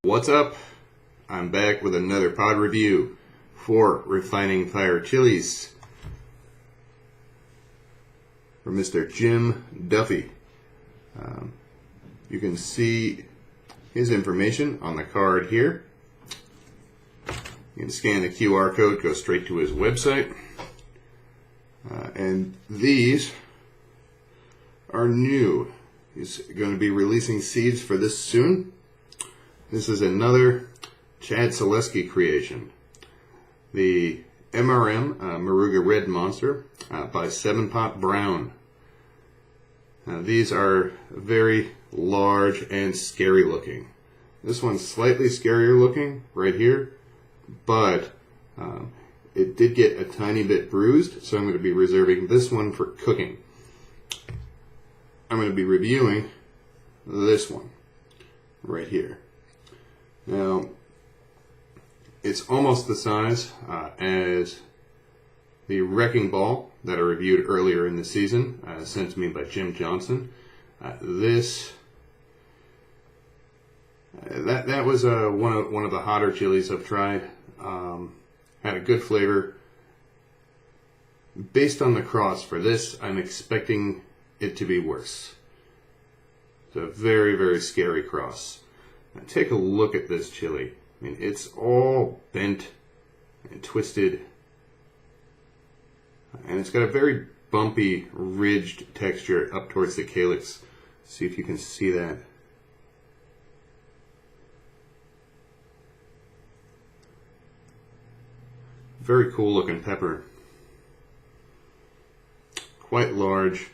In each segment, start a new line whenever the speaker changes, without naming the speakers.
What's up? I'm back with another pod review for Refining Fire Chilies from Mr. Jim Duffy. You can see his information on the card here. You can scan the QR code, go straight to his website. And these are new. He's going to be releasing seeds for this soon. This is another Chad Soleski creation. The MRM Moruga Red Monster by 7 Pot Brown. These are very large and scary looking. This one's slightly scarier looking right here, but it did get a tiny bit bruised, so I'm going to be reserving this one for cooking. I'm going to be reviewing this one right here. Now, it's almost the size as the Wrecking Ball that I reviewed earlier in the season, sent to me by Jim Johnson. That was one of the hotter chilies I've tried. Had a good flavor. Based on the cross for this, I'm expecting it to be worse. It's a very, very scary cross. Now take a look at this chili. I mean, it's all bent and twisted. And it's got a very bumpy, ridged texture up towards the calyx. See if you can see that. Very cool looking pepper. Quite large.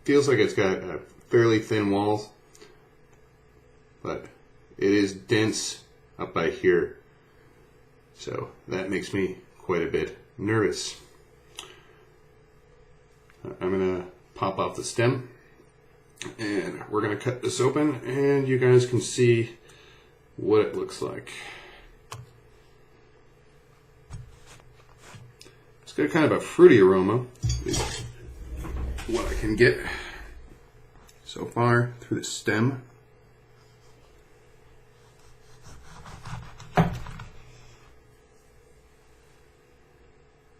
Feels like it's got fairly thin walls, but it is dense up by here. So that makes me quite a bit nervous. I'm going to pop off the stem and we're going to cut this open and you guys can see what it looks like. It's got kind of a fruity aroma, is what I can get so far through the stem.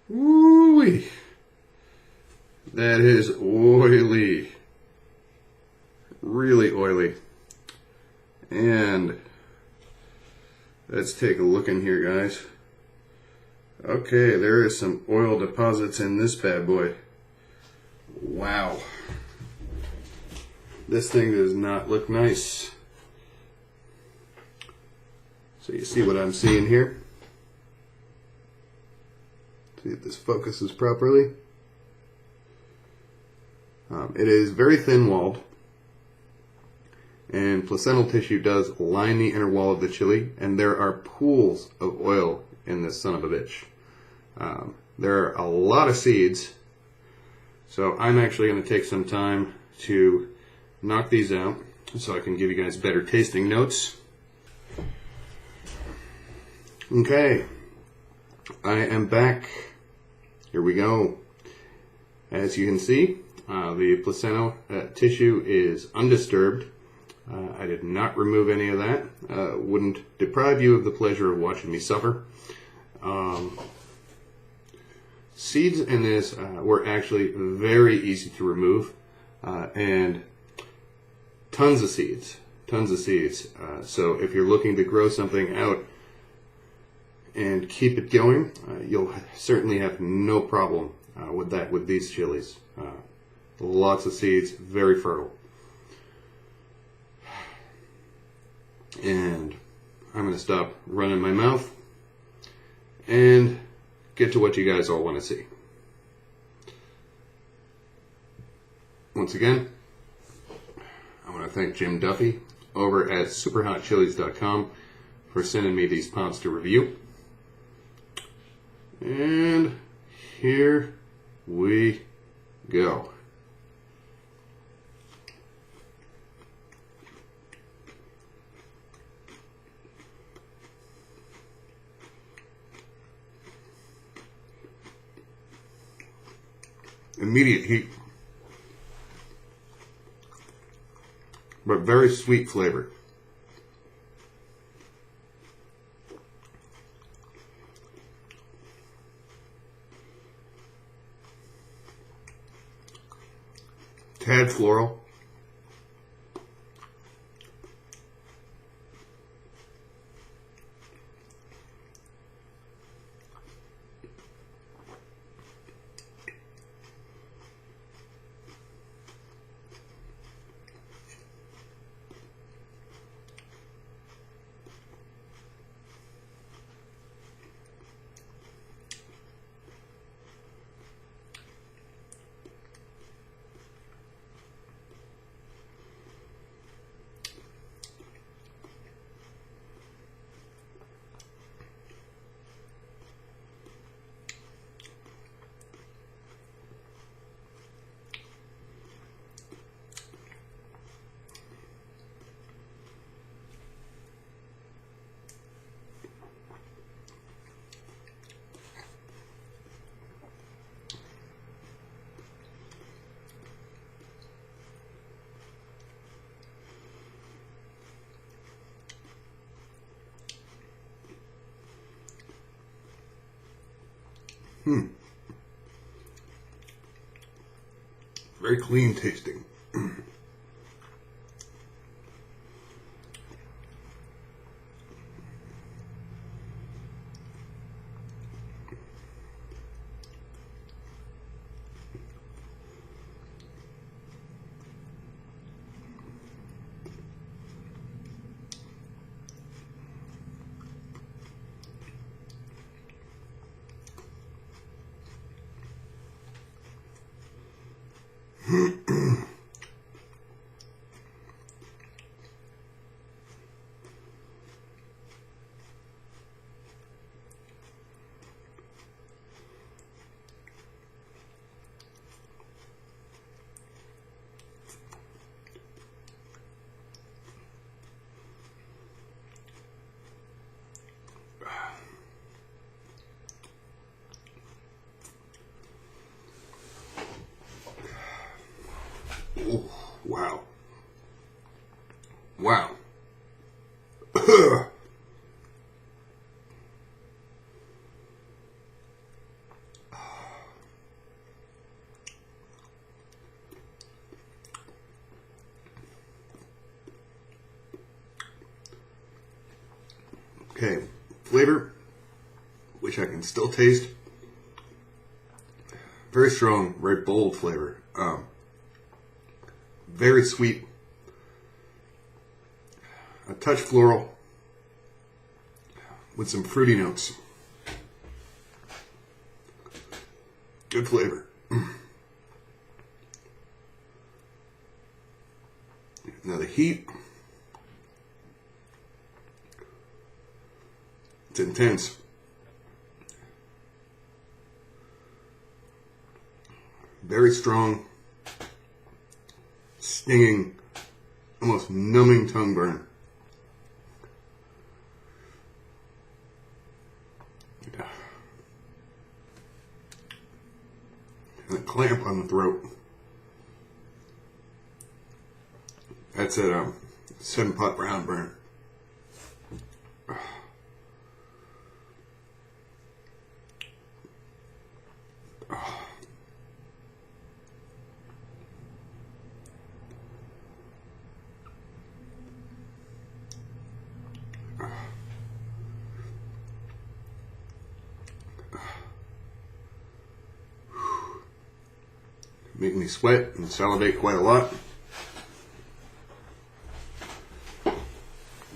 Woo-wee. That is oily. Really oily. And let's take a look in here, guys. Okay, there is some oil deposits in this bad boy. Wow. This thing does not look nice. So you see what I'm seeing here? See if this focuses properly. It is very thin walled, and placental tissue does line the inner wall of the chili, and there are pools of oil in this son of a bitch. There are a lot of seeds, so I'm actually going to take some time to knock these out so I can give you guys better tasting notes. Okay, I am back. Here we go. As you can see, the placental tissue is undisturbed. I did not remove any of that. Wouldn't deprive you of the pleasure of watching me suffer. Seeds in this were actually very easy to remove, and tons of seeds. So if you're looking to grow something out and keep it going, you'll certainly have no problem with that with these chilies. Lots of seeds, very fertile. And I'm going to stop running my mouth and get to what you guys all want to see. Once again, I want to thank Jim Duffy over at superhotchilies.com for sending me these pods to review. And here we go. Immediate heat, but very sweet flavor. tad floral. Very clean tasting. Oh, wow. Wow. Okay, flavor, which I can still taste. Very strong, very bold flavor. Very sweet. A touch floral with some fruity notes. Good flavor. Now the heat, it's intense. Very strong, stinging, almost numbing tongue burn. And a clamp on the throat. That's a 7-pot brown burn. Make me sweat and salivate quite a lot.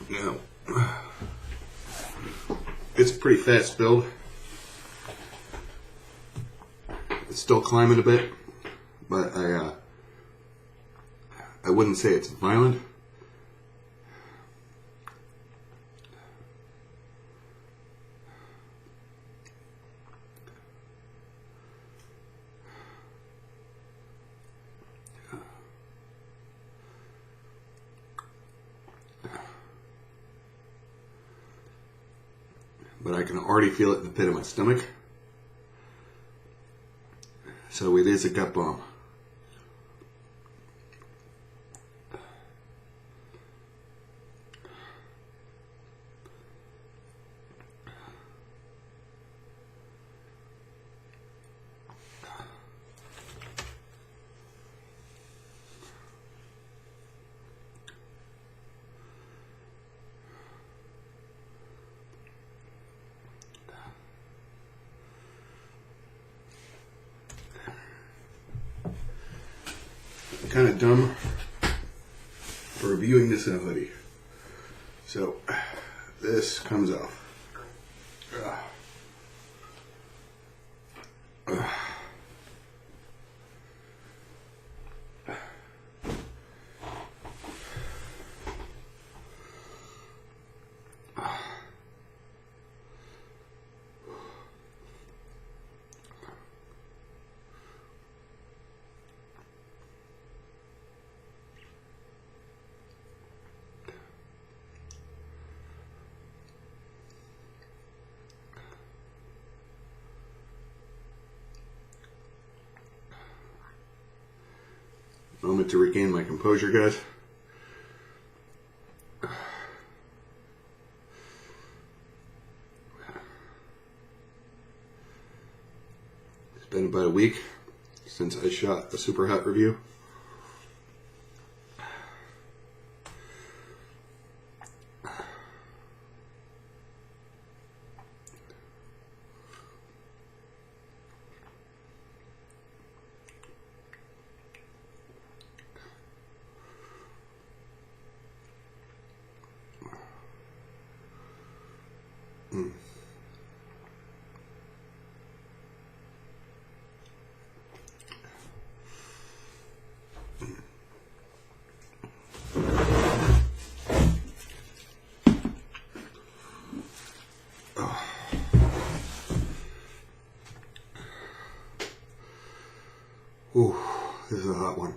Now, it's a pretty fast build. It's still climbing a bit, but I wouldn't say it's violent. But I can already feel it in the pit of my stomach. So it is a gut bomb. kind of dumb for reviewing this in a hoodie. So this comes off. Moment to regain my composure, guys. It's been about a week since I shot a super hot review. Ooh, this is a hot one.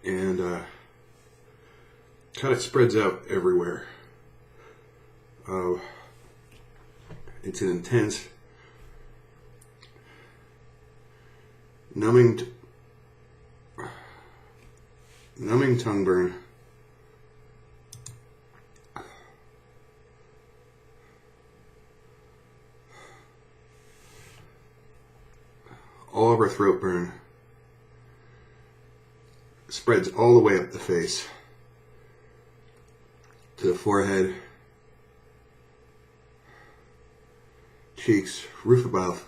And kind of spreads out everywhere. It's an intense, numbing tongue burn. All over throat burn. Spreads all the way up the face to the forehead, cheeks, roof above.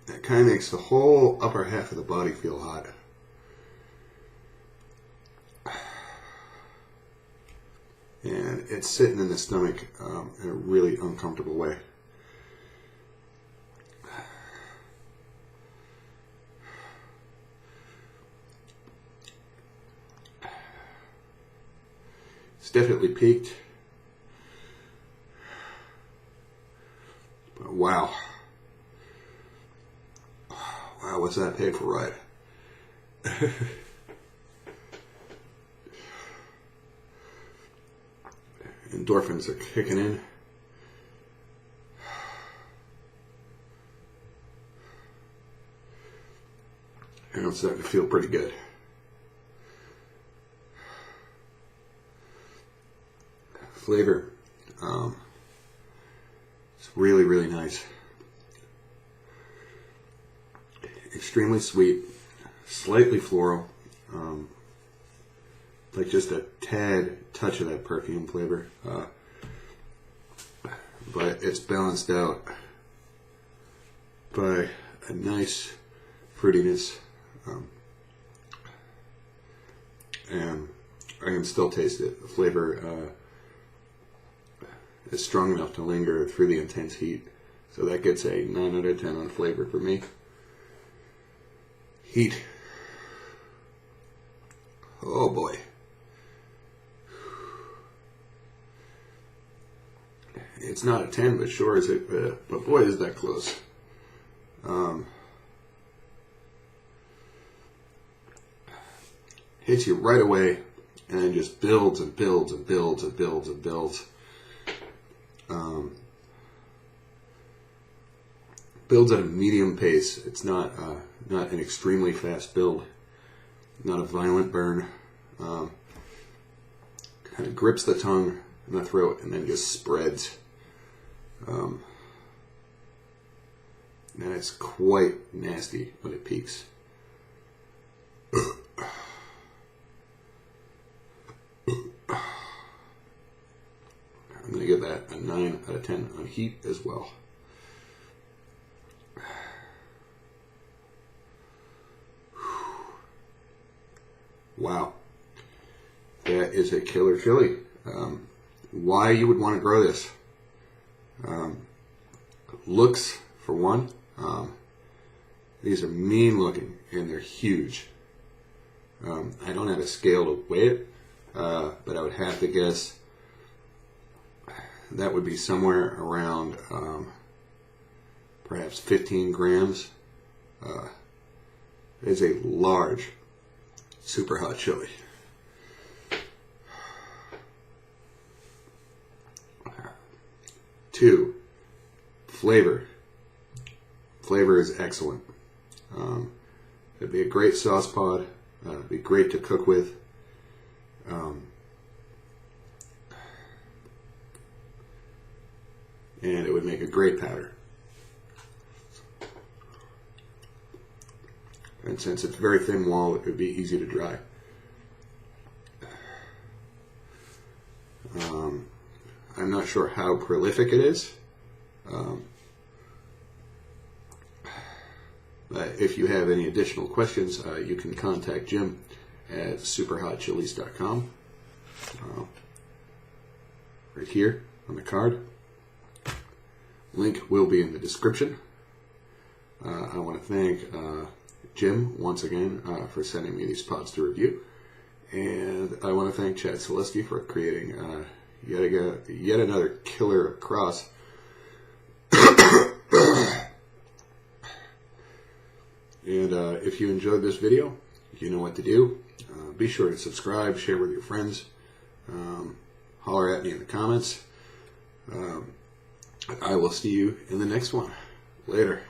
That kind of makes the whole upper half of the body feel hot. And it's sitting in the stomach in a really uncomfortable way. It's definitely peaked. But wow. Wow, what's that paid for ride? Endorphins are kicking in. And I'm starting to feel pretty good. Flavor, it's really, really nice. Extremely sweet, slightly floral, like just a tad touch of that perfume flavor, but it's balanced out by a nice fruitiness, and I can still taste it. The flavor is strong enough to linger through the intense heat, so that gets a 9 out of 10 on flavor for me. Heat. Oh boy. It's not a 10, but sure is it, but boy is that close. Hits you right away, and then just builds and builds and builds and builds and builds. Builds at a medium pace. It's not an extremely fast build, not a violent burn. Kind of grips the tongue and the throat, and then just spreads. And it's quite nasty when it peaks. I'm going to give that a 9 out of 10 on heat as well. Wow. That is a killer chili. Why you would want to grow this? Looks, for one. These are mean looking and they're huge. I don't have a scale to weigh it, but I would have to guess that would be somewhere around perhaps 15 grams. It's a large, super hot chili. Two, flavor. Flavor is excellent. It'd be a great sauce pod. It'd be great to cook with. And it would make a great powder. And since it's very thin wall, it would be easy to dry. I'm not sure how prolific it is. But if you have any additional questions, you can contact Jim at superhotchilies.com. Right here on the card. Link will be in the description. I want to thank Jim once again for sending me these pods to review. And I want to thank Chad Soleski for creating yet another killer cross. And if you enjoyed this video, you know what to do. Be sure to subscribe, share with your friends, holler at me in the comments. I will see you in the next one. Later.